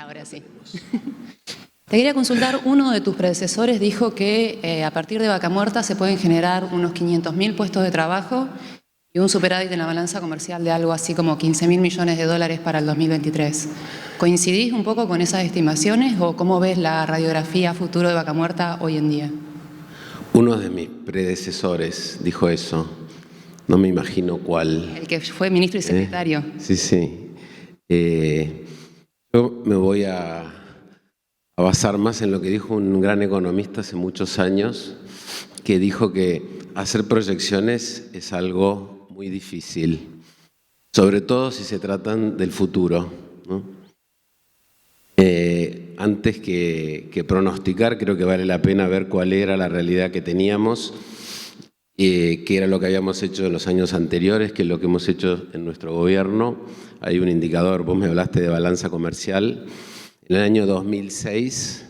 Ahora sí. Te quería consultar, uno de tus predecesores dijo que a partir de Vaca Muerta se pueden generar unos 500.000 puestos de trabajo y un superávit en la balanza comercial de algo así como 15.000 millones de dólares para el 2023. ¿Coincidís un poco con esas estimaciones o cómo ves la radiografía futuro de Vaca Muerta hoy en día? Uno de mis predecesores dijo eso. No me imagino cuál. El que fue ministro y secretario. Sí, sí. Yo me voy a basar más en lo que dijo un gran economista hace muchos años, que dijo que hacer proyecciones es algo muy difícil, sobre todo si se tratan del futuro, ¿no? Antes que pronosticar, creo que vale la pena ver cuál era la realidad que teníamos, qué era lo que habíamos hecho en los años anteriores, qué es lo que hemos hecho en nuestro gobierno. Hay un indicador, vos me hablaste de balanza comercial. En el año 2006,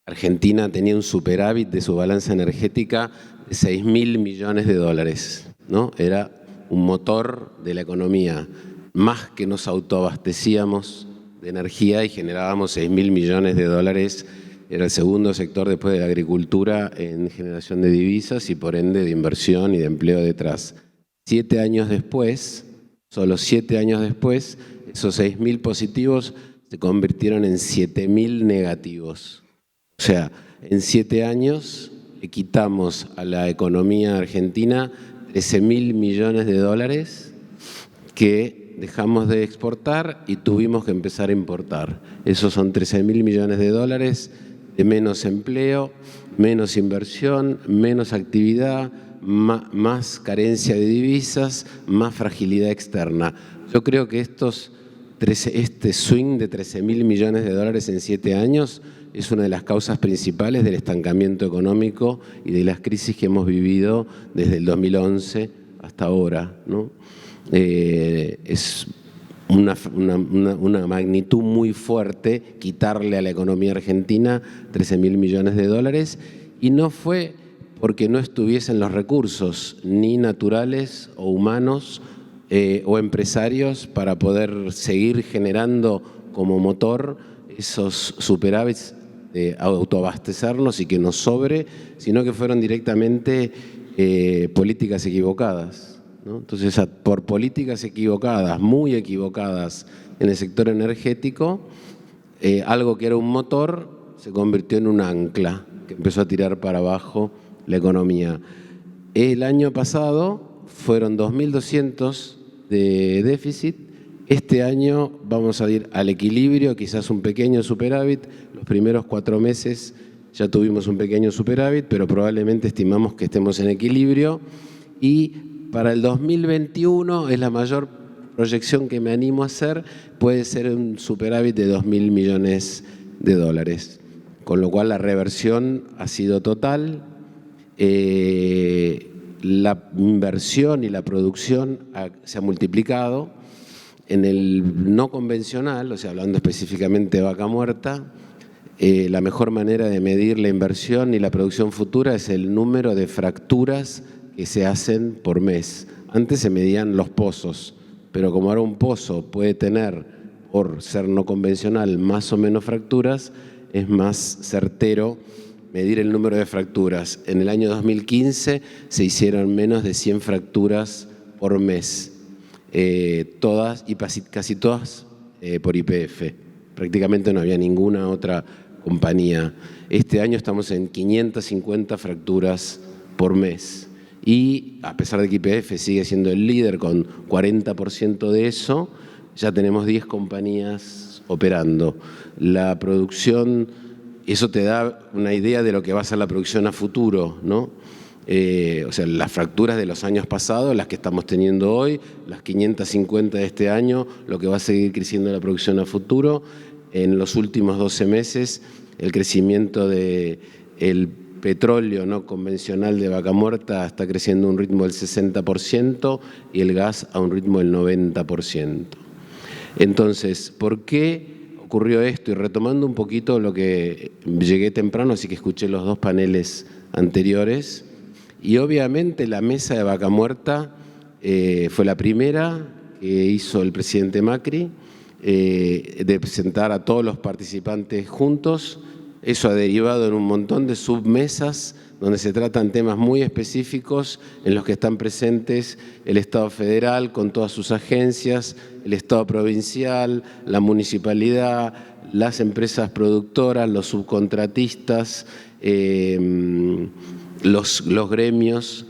Argentina tenía un superávit de su balanza energética de 6.000 millones de dólares, ¿no? Era un motor de la economía, más que nos autoabastecíamos de energía y generábamos 6.000 millones de dólares. Era el segundo sector después de la agricultura en generación de divisas y por ende de inversión y de empleo detrás. 7 años después, solo 7 años después, esos 6.000 positivos se convirtieron en 7.000 negativos. O sea, en 7 años le quitamos a la economía argentina 13.000 millones de dólares que dejamos de exportar y tuvimos que empezar a importar. Esos son 13.000 millones de dólares de menos empleo, menos inversión, menos actividad, más carencia de divisas, más fragilidad externa. Yo creo que este swing de 13.000 millones de dólares en 7 años es una de las causas principales del estancamiento económico y de las crisis que hemos vivido desde el 2011 hasta ahora, ¿no? Es una magnitud muy fuerte quitarle a la economía argentina 13.000 millones de dólares, y no fue porque no estuviesen los recursos ni naturales o humanos o empresarios para poder seguir generando como motor esos superávits de autoabastecernos y que nos sobre, sino que fueron directamente políticas equivocadas, ¿no? Entonces, por políticas equivocadas, muy equivocadas en el sector energético, algo que era un motor se convirtió en un ancla que empezó a tirar para abajo la economía. El año pasado fueron 2.200 de déficit. Este año vamos a ir al equilibrio, quizás un pequeño superávit. Los primeros 4 meses ya tuvimos un pequeño superávit, pero probablemente estimamos que estemos en equilibrio. Y para el 2021 es la mayor proyección que me animo a hacer, puede ser un superávit de 2.000 millones de dólares. Con lo cual la reversión ha sido total. La inversión y la producción se ha multiplicado. En el no convencional, o sea, hablando específicamente de Vaca Muerta, la mejor manera de medir la inversión y la producción futura es el número de fracturas que se hacen por mes. Antes se medían los pozos, pero como ahora un pozo puede tener, por ser no convencional, más o menos fracturas, es más certero medir el número de fracturas. En el año 2015 se hicieron menos de 100 fracturas por mes. Todas y casi todas por YPF. Prácticamente no había ninguna otra compañía. Este año estamos en 550 fracturas por mes. Y a pesar de que YPF sigue siendo el líder con 40% de eso, ya tenemos 10 compañías operando. La producción, eso te da una idea de lo que va a ser la producción a futuro, ¿no? O sea, las fracturas de los años pasados, las que estamos teniendo hoy, las 550 de este año, lo que va a seguir creciendo la producción a futuro. En los últimos 12 meses, el crecimiento del petróleo no convencional de Vaca Muerta está creciendo a un ritmo del 60% y el gas a un ritmo del 90%. Entonces, ¿por qué ocurrió esto? Y retomando un poquito lo que llegué temprano, así que escuché los 2 paneles anteriores. Y obviamente la mesa de Vaca Muerta fue la primera que hizo el presidente Macri, de sentar a todos los participantes juntos. Eso ha derivado en un montón de submesas donde se tratan temas muy específicos en los que están presentes el Estado federal con todas sus agencias, el Estado provincial, la municipalidad, las empresas productoras, los subcontratistas, los gremios,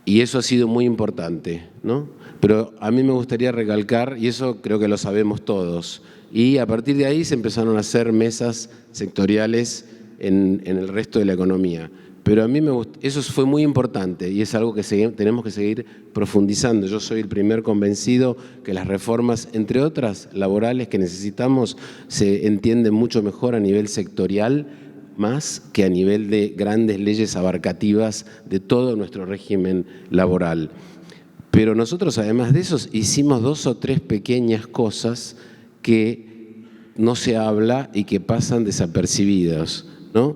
y eso ha sido muy importante, ¿no? Pero a mí me gustaría recalcar, y eso creo que lo sabemos todos, y a partir de ahí se empezaron a hacer mesas sectoriales en el resto de la economía. Pero a mí eso fue muy importante y es algo que tenemos que seguir profundizando. Yo soy el primer convencido que las reformas, entre otras laborales que necesitamos, se entienden mucho mejor a nivel sectorial, más que a nivel de grandes leyes abarcativas de todo nuestro régimen laboral. Pero nosotros, además de eso, hicimos 2 o 3 pequeñas cosas que no se habla y que pasan desapercibidas, ¿no?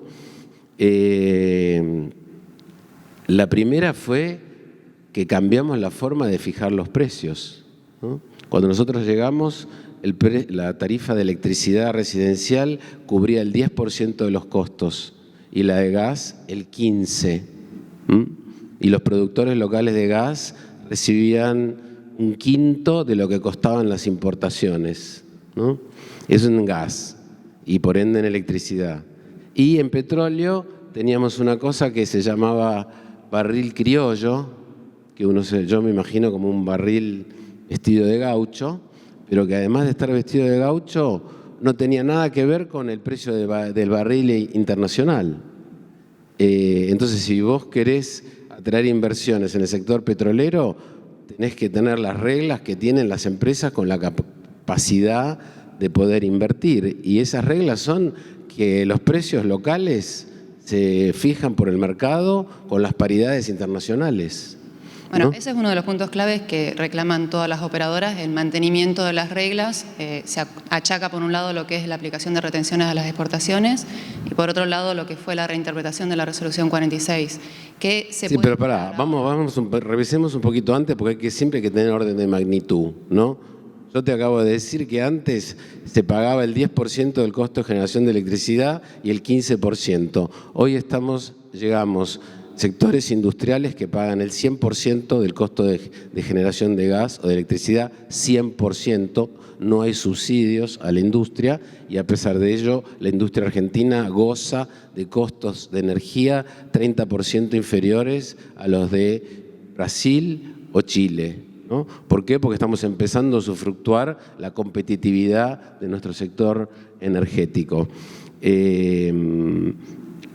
La primera fue que cambiamos la forma de fijar los precios, ¿no? Cuando nosotros llegamos, la tarifa de electricidad residencial cubría el 10% de los costos y la de gas el 15%. Y los productores locales de gas recibían 1/5 de lo que costaban las importaciones, ¿no? Eso en gas y por ende en electricidad. Y en petróleo teníamos una cosa que se llamaba barril criollo, que yo me imagino como un barril vestido de gaucho, pero que además de estar vestido de gaucho no tenía nada que ver con el precio del barril internacional. Entonces, si vos querés atraer inversiones en el sector petrolero, tenés que tener las reglas que tienen las empresas con la capacidad de poder invertir. Y esas reglas son que los precios locales se fijan por el mercado con las paridades internacionales. Bueno, ¿no? Ese es uno de los puntos claves que reclaman todas las operadoras, el mantenimiento de las reglas. Se achaca por un lado lo que es la aplicación de retenciones a las exportaciones y por otro lado lo que fue la reinterpretación de la resolución 46. Que se sí, pero pará, revisemos un poquito antes porque siempre hay que tener orden de magnitud, ¿no? Yo te acabo de decir que antes se pagaba el 10% del costo de generación de electricidad y el 15%. Hoy llegamos sectores industriales que pagan el 100% del costo de generación de gas o de electricidad, 100%. No hay subsidios a la industria y a pesar de ello la industria argentina goza de costos de energía 30% inferiores a los de Brasil o Chile, ¿no? ¿Por qué? Porque estamos empezando a usufructuar la competitividad de nuestro sector energético.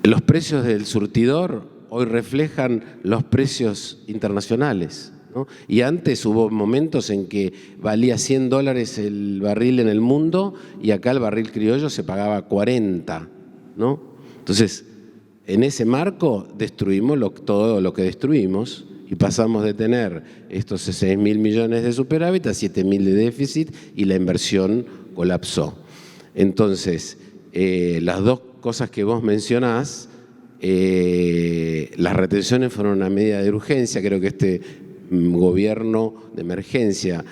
Los precios del surtidor hoy reflejan los precios internacionales, ¿no? Y antes hubo momentos en que valía $100 el barril en el mundo y acá el barril criollo se pagaba 40, ¿no? Entonces, en ese marco destruimos todo lo que destruimos y pasamos de tener estos 6.000 millones de superávit a 7.000 de déficit y la inversión colapsó. Entonces, las 2 cosas que vos mencionás, las retenciones fueron una medida de urgencia. Creo que este gobierno de emergencia,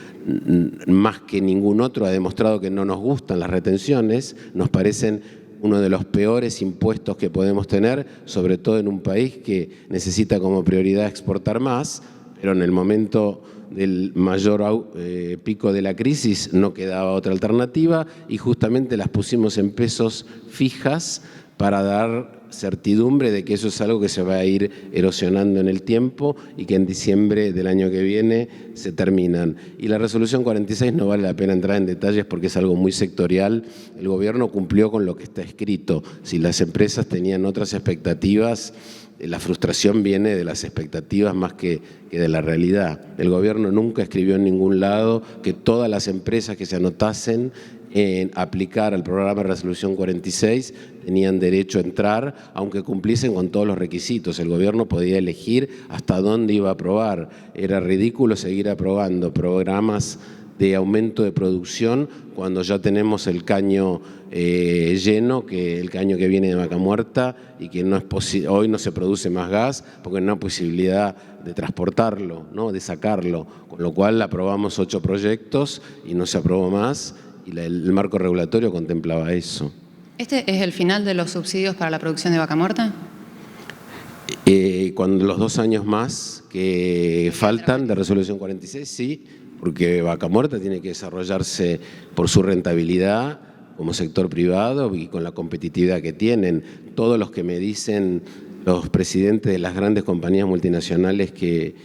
más que ningún otro, ha demostrado que no nos gustan las retenciones, nos parecen uno de los peores impuestos que podemos tener, sobre todo en un país que necesita como prioridad exportar más, pero en el momento del mayor pico de la crisis no quedaba otra alternativa y justamente las pusimos en pesos fijas para dar certidumbre de que eso es algo que se va a ir erosionando en el tiempo y que en diciembre del año que viene se terminan. Y la resolución 46 no vale la pena entrar en detalles porque es algo muy sectorial. El gobierno cumplió con lo que está escrito. Si las empresas tenían otras expectativas, la frustración viene de las expectativas más que de la realidad. El gobierno nunca escribió en ningún lado que todas las empresas que se anotasen en aplicar al programa de resolución 46 tenían derecho a entrar, aunque cumpliesen con todos los requisitos. El gobierno podía elegir hasta dónde iba a aprobar. Era ridículo seguir aprobando programas de aumento de producción cuando ya tenemos el caño lleno, que el caño que viene de Vaca Muerta y que no es hoy no se produce más gas porque no hay posibilidad de transportarlo, ¿no? De sacarlo, con lo cual aprobamos 8 proyectos y no se aprobó más y el marco regulatorio contemplaba eso. ¿Este es el final de los subsidios para la producción de vaca muerta? Cuando los 2 años más que faltan de resolución 46, sí, porque vaca muerta tiene que desarrollarse por su rentabilidad como sector privado y con la competitividad que tienen. Todos los que me dicen los presidentes de las grandes compañías multinacionales que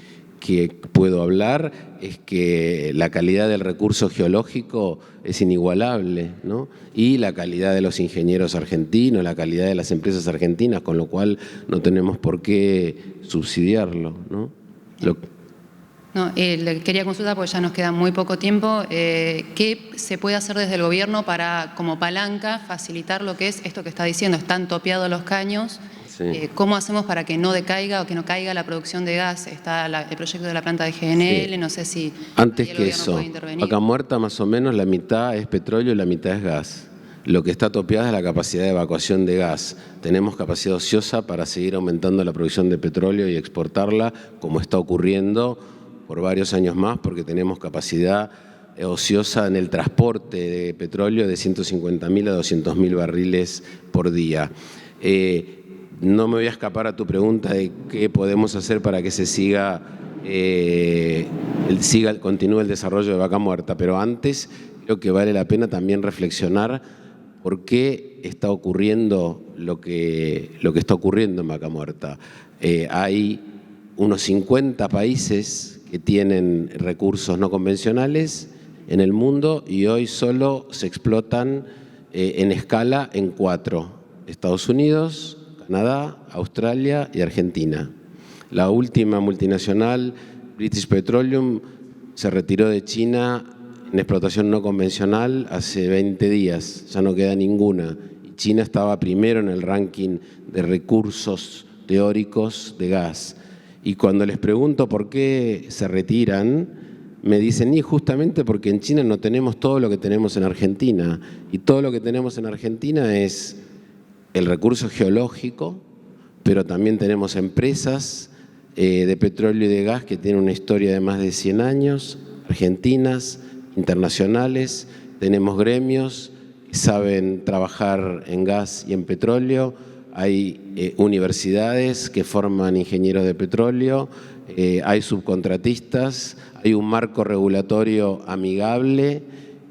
puedo hablar es que la calidad del recurso geológico es inigualable, ¿no? Y la calidad de los ingenieros argentinos, la calidad de las empresas argentinas, con lo cual no tenemos por qué subsidiarlo, ¿no? No, le quería consultar, porque ya nos queda muy poco tiempo, ¿qué se puede hacer desde el gobierno para, como palanca, facilitar lo que es esto que está diciendo? Están topeados los caños. Sí. ¿Cómo hacemos para que no decaiga o que no caiga la producción de gas? Está el proyecto de la planta de GNL, sí. No sé si antes que eso, vaca muerta más o menos la mitad es petróleo y la mitad es gas. Lo que está topeada es la capacidad de evacuación de gas. Tenemos capacidad ociosa para seguir aumentando la producción de petróleo y exportarla, como está ocurriendo por varios años más, porque tenemos capacidad ociosa en el transporte de petróleo de 150.000 a 200.000 barriles por día. No me voy a escapar a tu pregunta de qué podemos hacer para que se continúe el desarrollo de vaca muerta, pero antes creo que vale la pena también reflexionar por qué está ocurriendo lo que está ocurriendo en vaca muerta. Hay unos 50 países que tienen recursos no convencionales en el mundo y hoy solo se explotan en escala en 4: Estados Unidos, Canadá, Australia y Argentina. La última multinacional, British Petroleum, se retiró de China en explotación no convencional hace 20 días, ya no queda ninguna. China estaba primero en el ranking de recursos teóricos de gas. Y cuando les pregunto por qué se retiran, me dicen, y justamente porque en China no tenemos todo lo que tenemos en Argentina. Y todo lo que tenemos en Argentina es el recurso geológico, pero también tenemos empresas de petróleo y de gas que tienen una historia de más de 100 años, argentinas, internacionales, tenemos gremios que saben trabajar en gas y en petróleo, hay universidades que forman ingenieros de petróleo, hay subcontratistas, hay un marco regulatorio amigable,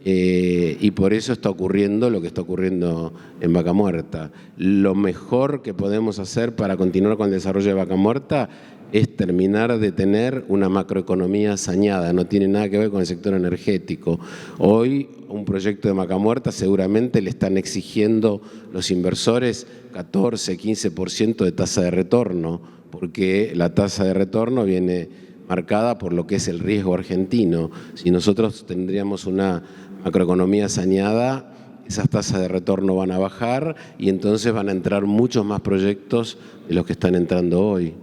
y por eso está ocurriendo lo que está ocurriendo en vaca muerta. Lo mejor que podemos hacer para continuar con el desarrollo de vaca muerta es terminar de tener una macroeconomía saneada, no tiene nada que ver con el sector energético. Hoy un proyecto de vaca muerta seguramente le están exigiendo los inversores 14, 15% de tasa de retorno, porque la tasa de retorno viene marcada por lo que es el riesgo argentino. Si nosotros tendríamos una macroeconomía saneada, esas tasas de retorno van a bajar y entonces van a entrar muchos más proyectos de los que están entrando hoy.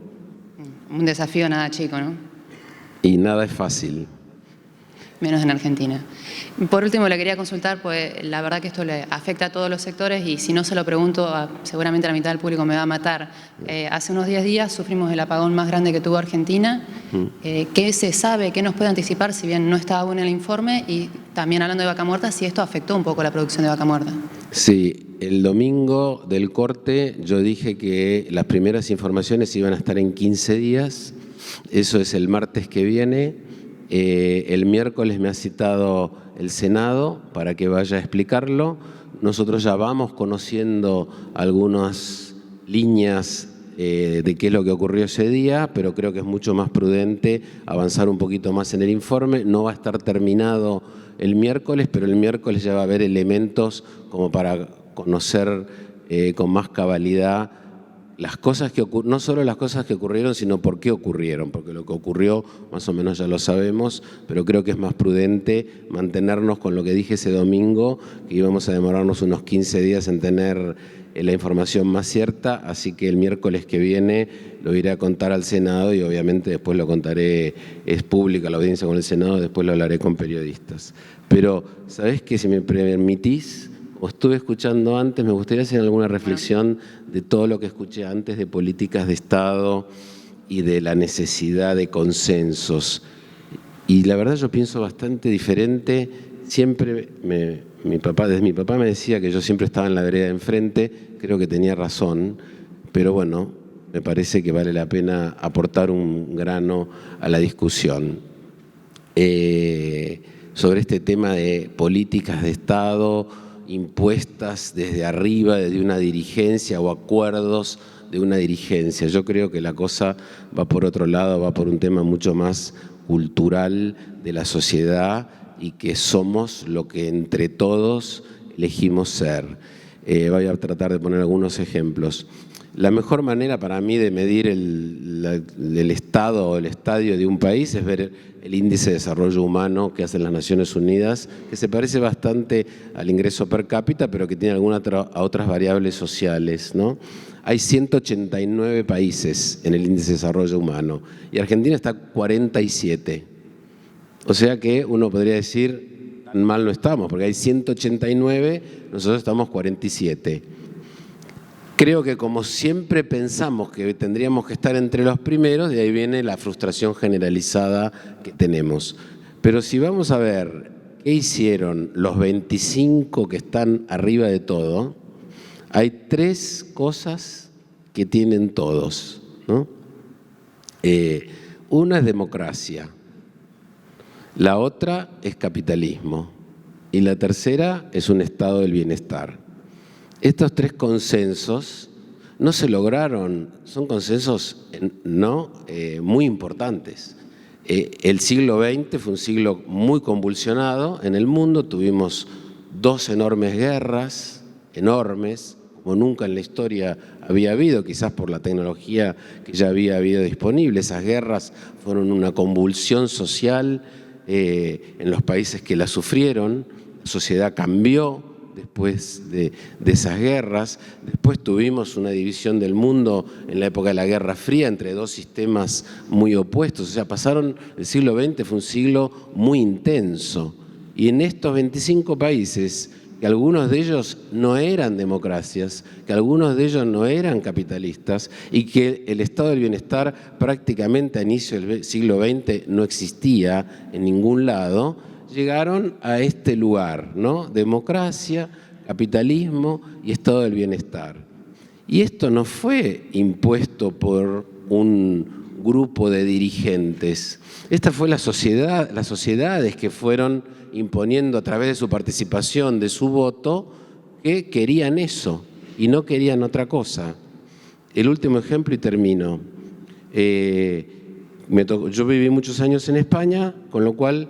Un desafío nada chico, ¿no? Y nada es fácil. Menos en Argentina. Por último, le quería consultar, pues la verdad que esto le afecta a todos los sectores y si no se lo pregunto, seguramente la mitad del público me va a matar. Hace unos 10 días sufrimos el apagón más grande que tuvo Argentina. ¿Qué se sabe, qué nos puede anticipar, si bien no está aún en el informe? Y también hablando de vaca muerta, si esto afectó un poco la producción de vaca muerta. Sí, el domingo del corte yo dije que las primeras informaciones iban a estar en 15 días. Eso es el martes que viene. El miércoles me ha citado el Senado para que vaya a explicarlo. Nosotros ya vamos conociendo algunas líneas de qué es lo que ocurrió ese día, pero creo que es mucho más prudente avanzar un poquito más en el informe. No va a estar terminado el miércoles, pero el miércoles ya va a haber elementos como para conocer con más cabalidad las cosas que no solo las cosas que ocurrieron, sino por qué ocurrieron, porque lo que ocurrió más o menos ya lo sabemos, pero creo que es más prudente mantenernos con lo que dije ese domingo, que íbamos a demorarnos unos 15 días en tener la información más cierta, así que el miércoles que viene lo iré a contar al Senado y obviamente después lo contaré, es pública la audiencia con el Senado, después lo hablaré con periodistas. Pero, ¿sabés qué? Si me permitís, o estuve escuchando antes, me gustaría hacer alguna reflexión de todo lo que escuché antes de políticas de Estado y de la necesidad de consensos. Y la verdad yo pienso bastante diferente siempre desde mi papá me decía que yo siempre estaba en la vereda de enfrente, creo que tenía razón, pero bueno, me parece que vale la pena aportar un grano a la discusión sobre este tema de políticas de Estado impuestas desde arriba, desde una dirigencia o acuerdos de una dirigencia. Yo creo que la cosa va por otro lado, va por un tema mucho más cultural de la sociedad y que somos lo que entre todos elegimos ser. Voy a tratar de poner algunos ejemplos. La mejor manera para mí de medir el estado o el estadio de un país es ver el índice de desarrollo humano que hacen las Naciones Unidas, que se parece bastante al ingreso per cápita, pero que tiene algunas otras variables sociales, ¿no? Hay 189 países en el índice de desarrollo humano y Argentina está 47. O sea que uno podría decir, tan mal no estamos, porque hay 189, nosotros estamos 47. Creo que como siempre pensamos que tendríamos que estar entre los primeros, de ahí viene la frustración generalizada que tenemos. Pero si vamos a ver qué hicieron los 25 que están arriba de todo, hay 3 cosas que tienen todos, ¿no? Una es democracia, la otra es capitalismo y la tercera es un estado del bienestar. Estos 3 consensos no se lograron, son consensos muy importantes. El siglo XX fue un siglo muy convulsionado en el mundo, tuvimos 2 enormes guerras, enormes, como nunca en la historia había habido, quizás por la tecnología que ya había habido disponible. Esas guerras fueron una convulsión social en los países que la sufrieron, la sociedad cambió después de esas guerras. Después tuvimos una división del mundo en la época de la Guerra Fría entre 2 sistemas muy opuestos. O sea, el siglo XX fue un siglo muy intenso. Y en estos 25 países, que algunos de ellos no eran democracias, que algunos de ellos no eran capitalistas y que el estado del bienestar prácticamente a inicio del siglo XX no existía en ningún lado, llegaron a este lugar, ¿no? Democracia, capitalismo y estado del bienestar. Y esto no fue impuesto por un grupo de dirigentes. Esta fue la sociedad, las sociedades que fueron imponiendo a través de su participación, de su voto, que querían eso y no querían otra cosa. El último ejemplo y termino. Yo viví muchos años en España, con lo cual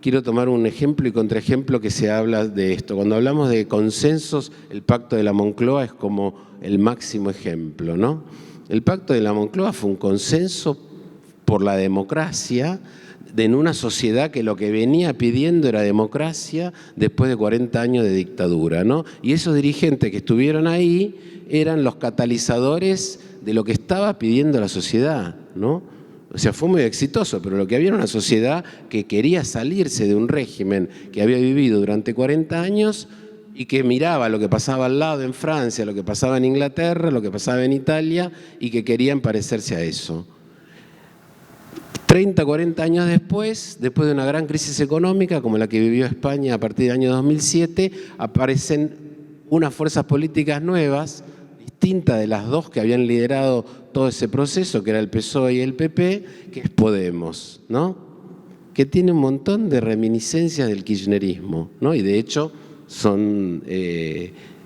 quiero tomar un ejemplo y contraejemplo que se habla de esto. Cuando hablamos de consensos, el Pacto de la Moncloa es como el máximo ejemplo, ¿no? El Pacto de la Moncloa fue un consenso por la democracia en una sociedad que lo que venía pidiendo era democracia después de 40 años de dictadura, ¿no? Y esos dirigentes que estuvieron ahí eran los catalizadores de lo que estaba pidiendo la sociedad, ¿no? O sea, fue muy exitoso, pero lo que había era una sociedad que quería salirse de un régimen que había vivido durante 40 años y que miraba lo que pasaba al lado en Francia, lo que pasaba en Inglaterra, lo que pasaba en Italia y que querían parecerse a eso. 30, 40 años después de una gran crisis económica como la que vivió España a partir del año 2007, aparecen unas fuerzas políticas nuevas, distintas de las 2 que habían liderado todo ese proceso, que era el PSOE y el PP, que es Podemos, ¿no? Que tiene un montón de reminiscencias del kirchnerismo, ¿no? Y de hecho son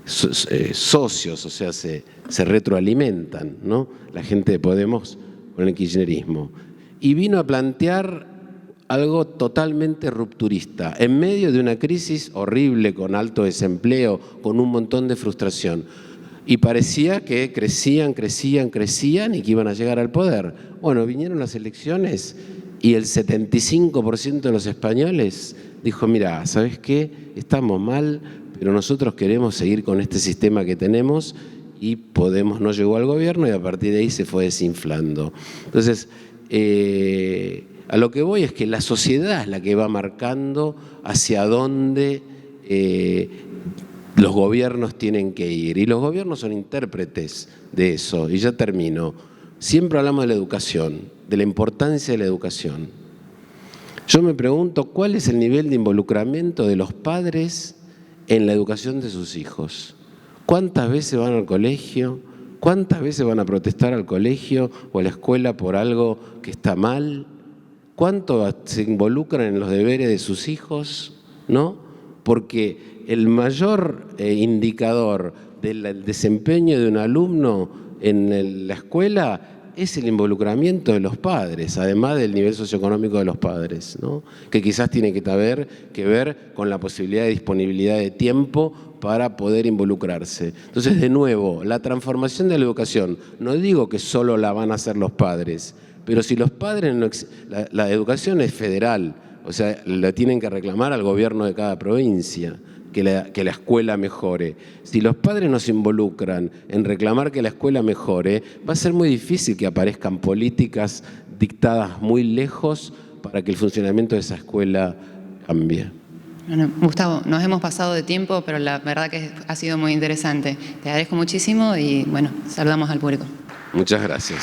socios, o sea, se retroalimentan, ¿no? La gente de Podemos con el kirchnerismo. Y vino a plantear algo totalmente rupturista, en medio de una crisis horrible, con alto desempleo, con un montón de frustración. Y parecía que crecían y que iban a llegar al poder. Bueno, vinieron las elecciones y el 75% de los españoles dijo, mira, ¿sabes qué? Estamos mal, pero nosotros queremos seguir con este sistema que tenemos, y Podemos no llegó al gobierno y a partir de ahí se fue desinflando. Entonces, a lo que voy es que la sociedad es la que va marcando hacia dónde los gobiernos tienen que ir. Y los gobiernos son intérpretes de eso. Y ya termino. Siempre hablamos de la educación, de la importancia de la educación. Yo me pregunto cuál es el nivel de involucramiento de los padres en la educación de sus hijos. ¿Cuántas veces van al colegio? ¿Cuántas veces van a protestar al colegio o a la escuela por algo que está mal? ¿Cuánto se involucran en los deberes de sus hijos? ¿No? Porque el mayor indicador del desempeño de un alumno en la escuela es el involucramiento de los padres, además del nivel socioeconómico de los padres, ¿no? Que quizás tiene que ver con la posibilidad de disponibilidad de tiempo para poder involucrarse. Entonces, de nuevo, la transformación de la educación, no digo que solo la van a hacer los padres, pero si los padres, la educación es federal, o sea, la tienen que reclamar al gobierno de cada provincia, que la escuela mejore. Si los padres no se involucran en reclamar que la escuela mejore, va a ser muy difícil que aparezcan políticas dictadas muy lejos para que el funcionamiento de esa escuela cambie. Bueno, Gustavo, nos hemos pasado de tiempo, pero la verdad que ha sido muy interesante. Te agradezco muchísimo y bueno, saludamos al público. Muchas gracias.